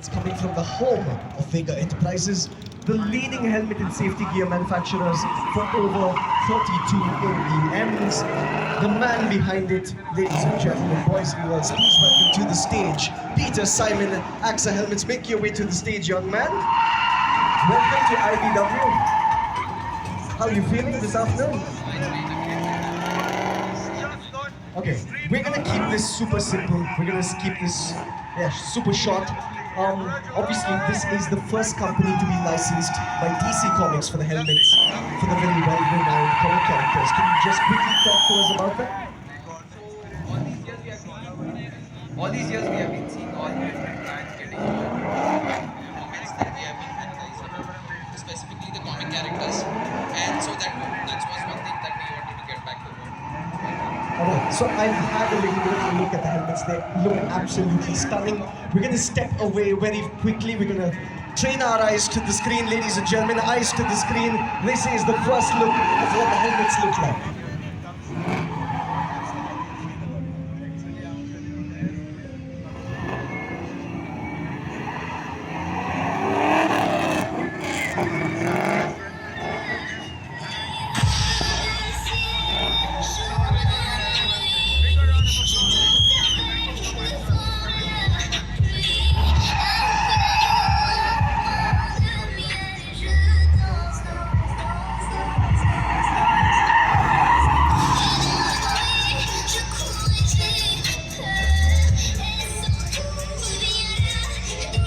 It's coming from the home of Vega Enterprises, the leading helmet and safety gear manufacturers for over 32 OEMs. The man behind it, ladies and gentlemen, boys and girls, please welcome to the stage Peter Simon, AXA Helmets. Make your way to the stage, young man. Welcome to IBW. How are you feeling this afternoon? Okay, we're gonna keep this super simple. We're gonna keep this super short. Obviously, this is the first company to be licensed by DC Comics for the helmets for the very well-renowned comic characters. Can you just quickly talk to us about that? All these years we have been seeing all the different brands getting helmets that we have been analyzing, specifically the comic characters, and so that was one thing that we wanted to get back to. Alright, so I've had a little bit of a look at the helmets. They look absolutely stunning. We're going to step away very quickly. We're going to train our eyes to the screen, ladies and gentlemen. Eyes to the screen. This is the first look of what the helmets look like.